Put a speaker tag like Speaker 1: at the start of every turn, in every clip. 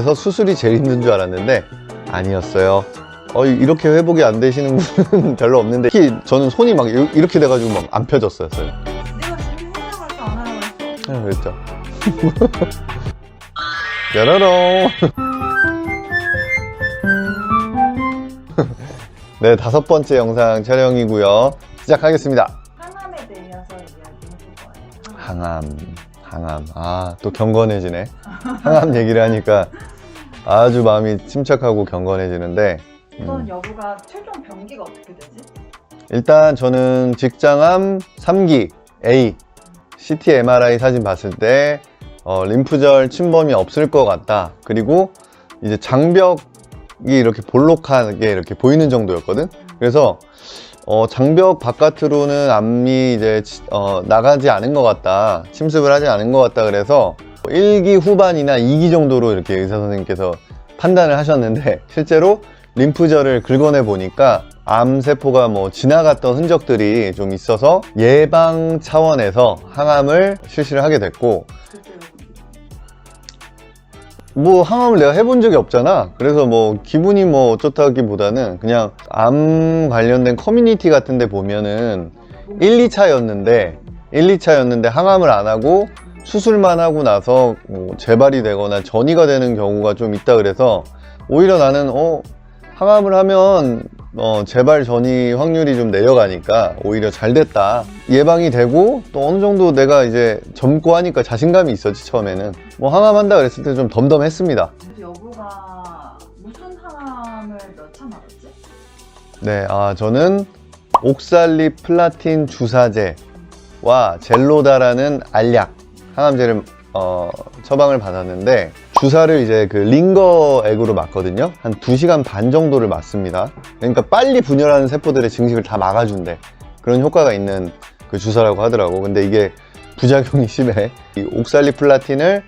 Speaker 1: 그래서 수술이 제일 힘든 줄 알았는데 아니었어요. 이렇게 회복이 안 되시는 분은 별로 없는데, 특히 저는 손이 막 이렇게 돼가지고 막 안 펴졌어요.
Speaker 2: 내가 지금 생각할까 안 하라고 했어?
Speaker 1: 네, 그랬죠. 뾰로롱. 네, 5번째 영상 촬영이고요. 시작하겠습니다.
Speaker 2: 항암에 대해서 이야기해볼 거예요.
Speaker 1: 항암. 또 경건해지네. 항암 얘기를 하니까 아주 마음이 침착하고 경건해지는데,
Speaker 2: 우선 여부가 최종 병기가 어떻게 되지?
Speaker 1: 일단 저는 직장암 3기 A CT MRI 사진 봤을 때 림프절 침범이 없을 것 같다. 그리고 이제 장벽이 이렇게 볼록하게 이렇게 보이는 정도였거든. 그래서 장벽 바깥으로는 암이 이제 나가지 않은 것 같다, 침습을 하지 않은 것 같다. 그래서 1기 후반이나 2기 정도로 이렇게 의사 선생님께서 판단을 하셨는데, 실제로 림프절을 긁어내 보니까 암세포가 뭐 지나갔던 흔적들이 좀 있어서 예방 차원에서 항암을 실시를 하게 됐고, 뭐 항암을 내가 해본 적이 없잖아. 그래서 뭐 기분이 뭐 어쩌다기보다는 그냥 암 관련된 커뮤니티 같은 데 보면은 1, 2차였는데 항암을 안 하고 수술만 하고 나서 뭐 재발이 되거나 전이가 되는 경우가 좀 있다. 그래서 오히려 나는 항암을 하면 재발 전이 확률이 좀 내려가니까 오히려 잘 됐다, 예방이 되고 또 어느 정도 내가 이제 젊고 하니까 자신감이 있었지. 처음에는 뭐 항암한다 그랬을 때 좀 덤덤했습니다.
Speaker 2: 그래서 여부가 무슨 항암을 몇 차 맞았지?
Speaker 1: 네, 저는 옥살리 플라틴 주사제와 젤로다라는 알약 항암제를 처방을 받았는데, 주사를 이제 그 링거액으로 맞거든요. 한 2시간 반 정도를 맞습니다. 그러니까 빨리 분열하는 세포들의 증식을 다 막아준대. 그런 효과가 있는 그 주사라고 하더라고. 근데 이게 부작용이 심해. 이 옥살리 플라틴을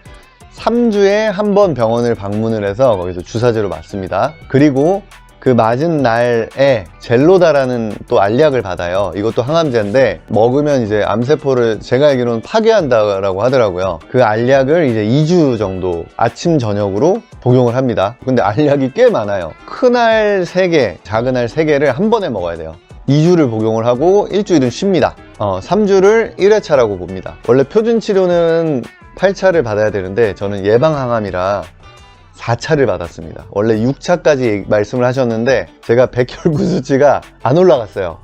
Speaker 1: 3주에 한 번 병원을 방문을 해서 거기서 주사제로 맞습니다. 그리고 그 맞은 날에 젤로다라는 또 알약을 받아요. 이것도 항암제인데 먹으면 이제 암세포를 제가 알기로는 파괴한다라고 하더라고요. 그 알약을 이제 2주 정도 아침 저녁으로 복용을 합니다. 근데 알약이 꽤 많아요. 큰 알 3개, 작은 알 3개를 한 번에 먹어야 돼요. 2주를 복용을 하고 일주일은 쉽니다. 3주를 1회차라고 봅니다. 원래 표준 치료는 8차를 받아야 되는데 저는 예방 항암이라 4차를 받았습니다. 원래 6차까지 말씀을 하셨는데 제가 백혈구 수치가 안 올라갔어요.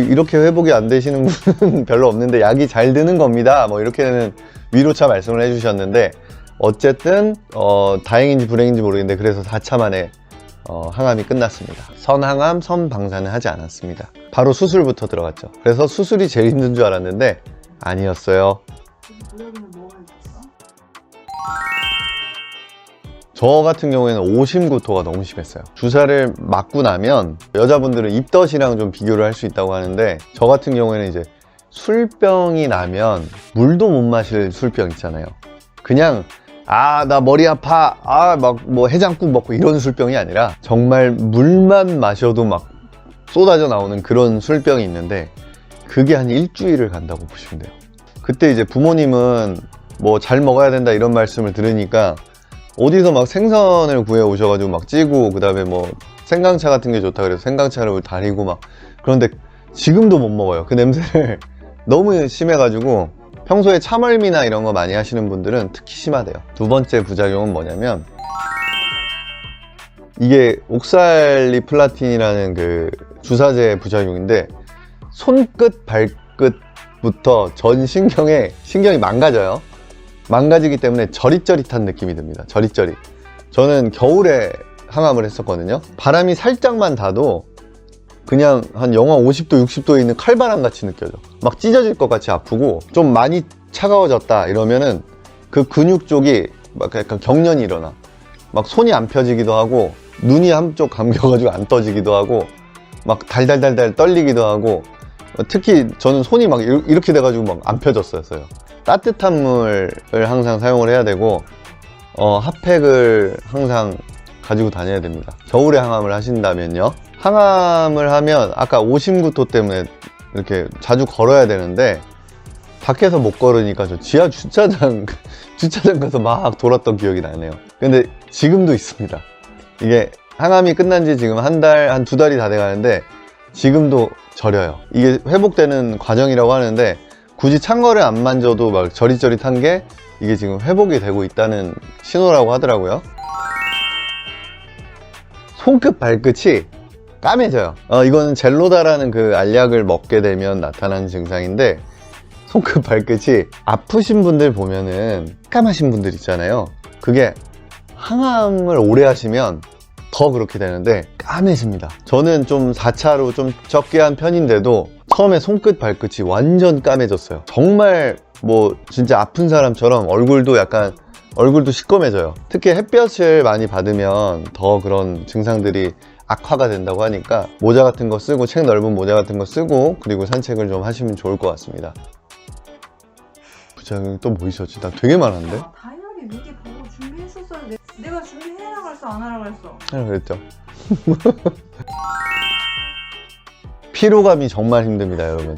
Speaker 1: 이렇게 회복이 안 되시는 분은 별로 없는데 약이 잘 드는 겁니다, 뭐 이렇게는 위로차 말씀을 해주셨는데, 어쨌든 다행인지 불행인지 모르겠는데 그래서 4차 만에 항암이 끝났습니다. 선항암, 선방사는 하지 않았습니다. 바로 수술부터 들어갔죠. 그래서 수술이 제일 힘든 줄 알았는데 아니었어요.
Speaker 2: 무역이는 뭐가 있었어?
Speaker 1: 저 같은 경우에는 오심구토가 너무 심했어요. 주사를 맞고 나면 여자분들은 입덧이랑 좀 비교를 할 수 있다고 하는데, 저 같은 경우에는 이제 술병이 나면 물도 못 마실 술병 있잖아요. 그냥 나 머리 아파, 막 뭐 해장국 먹고 이런 술병이 아니라 정말 물만 마셔도 막 쏟아져 나오는 그런 술병이 있는데, 그게 한 일주일을 간다고 보시면 돼요. 그때 이제 부모님은 뭐 잘 먹어야 된다 이런 말씀을 들으니까 어디서 막 생선을 구해 오셔가지고 막 찌고, 그 다음에 뭐 생강차 같은 게 좋다 그래서 생강차를 다리고 막, 그런데 지금도 못 먹어요. 그 냄새를 너무 심해가지고. 평소에 참얼미나 이런 거 많이 하시는 분들은 특히 심하대요. 2번째 부작용은 뭐냐면, 이게 옥살리 플라틴이라는 그 주사제 부작용인데, 손끝 발끝부터 전 신경이 망가져요. 망가지기 때문에 저릿저릿한 느낌이 듭니다. 저릿저릿. 저는 겨울에 항암을 했었거든요. 바람이 살짝만 ധാ도 그냥 한 영하 50도, 60도에 있는 칼바람 같이 느껴져. 막 찢어질 것 같이 아프고, 좀 많이 차가워졌다 이러면은 그 근육 쪽이 막 약간 경련이 일어나. 막 손이 안 펴지기도 하고, 눈이 한쪽 감겨가지고 안 떠지기도 하고, 막 달달달달 떨리기도 하고, 특히 저는 손이 막 이렇게 돼가지고 막 안 펴졌어요. 따뜻한 물을 항상 사용을 해야 되고, 핫팩을 항상 가지고 다녀야 됩니다. 겨울에 항암을 하신다면요. 항암을 하면 아까 오심구토 때문에 이렇게 자주 걸어야 되는데 밖에서 못 걸으니까 저 지하 주차장 주차장 가서 막 돌았던 기억이 나네요. 근데 지금도 있습니다. 이게 항암이 끝난 지 지금 한 두 달이 다 돼가는데 지금도 저려요. 이게 회복되는 과정이라고 하는데 굳이 찬 거를 안 만져도 막 저릿저릿한 게 이게 지금 회복이 되고 있다는 신호라고 하더라고요. 손끝 발끝이 까매져요. 이거는 젤로다라는 그 알약을 먹게 되면 나타나는 증상인데, 손끝 발끝이 아프신 분들 보면은 까마신 분들 있잖아요. 그게 항암을 오래 하시면 더 그렇게 되는데 까매집니다. 저는 좀 4차로 좀 적게 한 편인데도 처음에 손끝 발끝이 완전 까매졌어요. 정말 뭐 진짜 아픈 사람처럼 얼굴도 시꺼매져요. 특히 햇볕을 많이 받으면 더 그런 증상들이 악화가 된다고 하니까 모자 같은 거 쓰고, 책 넓은 모자 같은 거 쓰고, 그리고 산책을 좀 하시면 좋을 것 같습니다. 부장님 또 뭐 있었지? 나 되게 많은데?
Speaker 2: 다이어리 미리 보고 준비했었어야 돼. 내가 준비해라 그랬어, 안 하라 그랬어?
Speaker 1: 그랬죠. 피로감이 정말 힘듭니다, 여러분.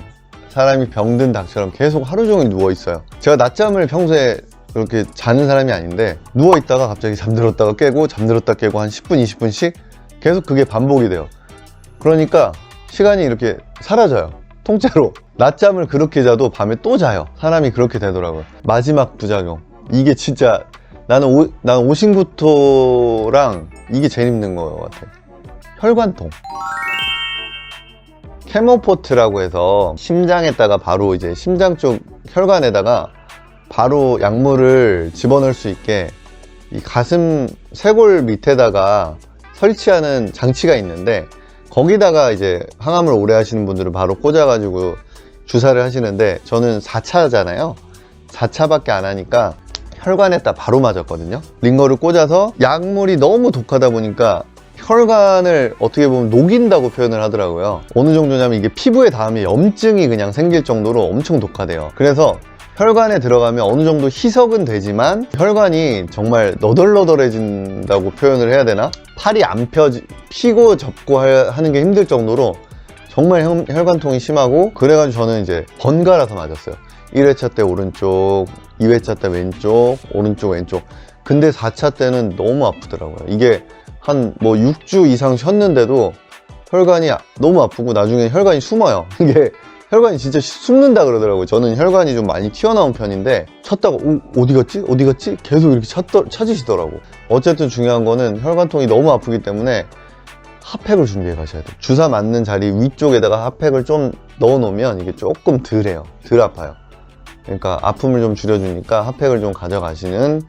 Speaker 1: 사람이 병든 닭처럼 계속 하루 종일 누워있어요. 제가 낮잠을 평소에 그렇게 자는 사람이 아닌데, 누워있다가 갑자기 잠들었다가 깨고, 잠들었다 깨고 한 10분, 20분씩 계속 그게 반복이 돼요. 그러니까 시간이 이렇게 사라져요. 통째로. 낮잠을 그렇게 자도 밤에 또 자요. 사람이 그렇게 되더라고요. 마지막 부작용. 이게 진짜 나는 오신구토랑 이게 제일 힘든 거 같아. 혈관통. 케모포트라고 해서 심장에다가 바로 이제 심장 쪽 혈관에다가 바로 약물을 집어넣을 수 있게 이 가슴 쇄골 밑에다가 설치하는 장치가 있는데, 거기다가 이제 항암을 오래 하시는 분들은 바로 꽂아가지고 주사를 하시는데, 저는 4차잖아요. 4차밖에 안 하니까 혈관에다 바로 맞았거든요. 링거를 꽂아서 약물이 너무 독하다 보니까 혈관을 어떻게 보면 녹인다고 표현을 하더라고요. 어느 정도냐면 이게 피부에 닿으면 염증이 그냥 생길 정도로 엄청 독하대요. 그래서 혈관에 들어가면 어느 정도 희석은 되지만 혈관이 정말 너덜너덜해진다고 표현을 해야 되나? 팔이 안 피고 접고 하는 게 힘들 정도로 정말 혈관통이 심하고, 그래가지고 저는 이제 번갈아서 맞았어요. 1회차 때 오른쪽, 2회차 때 왼쪽, 오른쪽, 왼쪽. 근데 4차 때는 너무 아프더라고요. 이게 한 뭐 6주 이상 쉬었는데도 혈관이 너무 아프고 나중에 혈관이 숨어요. 이게 혈관이 진짜 숨는다 그러더라고요. 저는 혈관이 좀 많이 튀어나온 편인데 쳤다가 어디 갔지? 어디 갔지? 계속 이렇게 찾으시더라고. 어쨌든 중요한 거는 혈관통이 너무 아프기 때문에 핫팩을 준비해 가셔야 돼요. 주사 맞는 자리 위쪽에다가 핫팩을 좀 넣어 놓으면 이게 조금 덜해요. 덜 아파요. 그러니까 아픔을 좀 줄여주니까 핫팩을 좀 가져가시는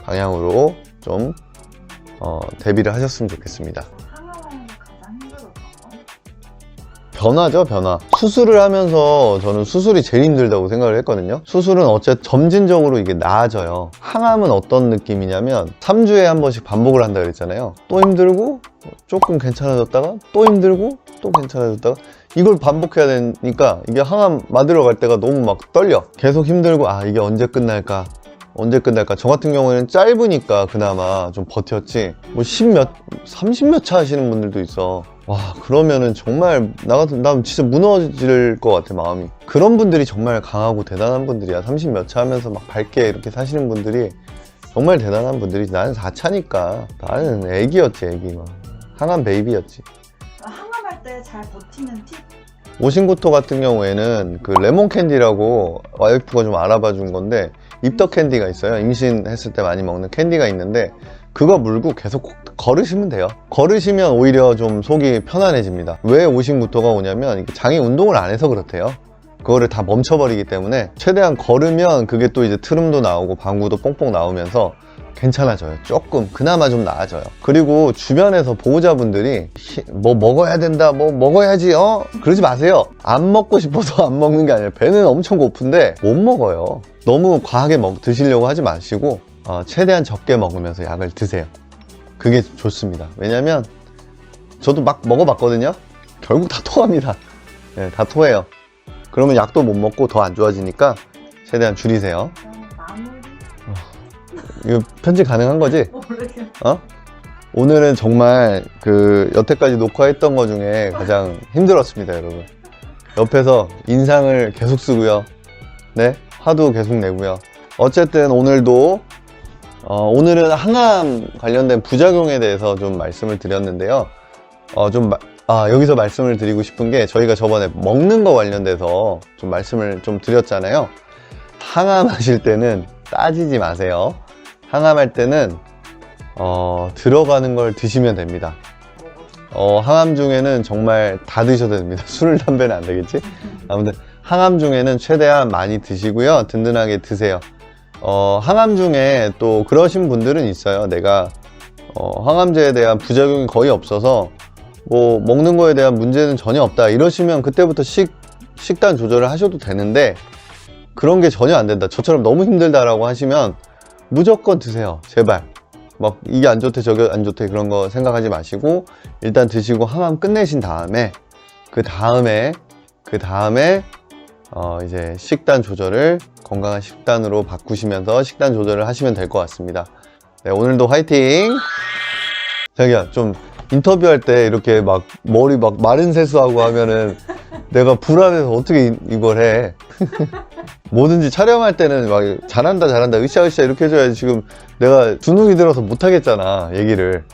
Speaker 1: 방향으로 좀 대비를 하셨으면 좋겠습니다.
Speaker 2: 항암하는 게 가장 힘들었던 거?
Speaker 1: 변화죠, 변화. 수술을 하면서 저는 수술이 제일 힘들다고 생각을 했거든요. 수술은 어쨌든 점진적으로 이게 나아져요. 항암은 어떤 느낌이냐면 3주에 한 번씩 반복을 한다 그랬잖아요. 또 힘들고 조금 괜찮아졌다가 또 힘들고 또 괜찮아졌다가, 이걸 반복해야 되니까 이게 항암 맞으러 갈 때가 너무 막 떨려. 계속 힘들고 이게 언제 끝날까? 저 같은 경우에는 짧으니까 그나마 좀 버텼지, 뭐 30몇 차 하시는 분들도 있어. 와, 그러면은 정말 나 진짜 무너질 것 같아, 마음이. 그런 분들이 정말 강하고 대단한 분들이야. 30몇 차 하면서 막 밝게 이렇게 사시는 분들이 정말 대단한 분들이지. 나는 4차니까 나는 애기였지, 애기. 막 항암 베이비였지.
Speaker 2: 항암할 때 잘 버티는 팁?
Speaker 1: 오신구토 같은 경우에는 그 레몬 캔디라고 와이프가 좀 알아봐 준 건데, 입덕 캔디가 있어요. 임신했을 때 많이 먹는 캔디가 있는데, 그거 물고 계속 걸으시면 돼요. 걸으시면 오히려 좀 속이 편안해집니다. 왜 오신구토가 오냐면 이게 장이 운동을 안 해서 그렇대요. 그거를 다 멈춰버리기 때문에 최대한 걸으면 그게 또 이제 트름도 나오고 방구도 뽕뽕 나오면서 괜찮아져요. 조금 그나마 좀 나아져요. 그리고 주변에서 보호자분들이 뭐 먹어야 된다, 뭐 먹어야지, 그러지 마세요. 안 먹고 싶어서 안 먹는 게 아니라 배는 엄청 고픈데 못 먹어요. 너무 과하게 드시려고 하지 마시고 최대한 적게 먹으면서 약을 드세요. 그게 좋습니다. 왜냐면 저도 막 먹어봤거든요. 결국 다 토합니다. 네, 다 토해요. 그러면 약도 못 먹고 더 안 좋아지니까 최대한 줄이세요.
Speaker 2: 마무리?
Speaker 1: 이거 편집 가능한 거지?
Speaker 2: 모르겠어.
Speaker 1: 오늘은 정말 여태까지 녹화했던 거 중에 가장 힘들었습니다, 여러분. 옆에서 인상을 계속 쓰고요. 네? 화도 계속 내고요. 어쨌든 오늘도 오늘은 항암 관련된 부작용에 대해서 좀 말씀을 드렸는데요. 여기서 말씀을 드리고 싶은 게 저희가 저번에 먹는 거 관련돼서 좀 말씀을 좀 드렸잖아요. 항암하실 때는 따지지 마세요. 항암할 때는 들어가는 걸 드시면 됩니다. 항암 중에는 정말 다 드셔도 됩니다. 술, 담배는 안 되겠지? 아무튼 항암 중에는 최대한 많이 드시고요. 든든하게 드세요. 항암 중에 또 그러신 분들은 있어요. 내가 항암제에 대한 부작용이 거의 없어서 뭐 먹는 거에 대한 문제는 전혀 없다 이러시면 그때부터 식단 조절을 하셔도 되는데, 그런 게 전혀 안 된다, 저처럼 너무 힘들다라고 하시면 무조건 드세요. 제발. 막 이게 안 좋대 저게 안 좋대 그런 거 생각하지 마시고 일단 드시고 항암 끝내신 다음에 그 다음에 이제 식단 조절을 건강한 식단으로 바꾸시면서 식단 조절을 하시면 될 것 같습니다. 네, 오늘도 화이팅! 자기야, 좀 인터뷰할 때 이렇게 막 머리 막 마른 세수하고 하면은 내가 불안해서 어떻게 이걸 해. 뭐든지 촬영할 때는 막 잘한다 으쌰으쌰 이렇게 해줘야지. 지금 내가 주눅이 들어서 못하겠잖아 얘기를.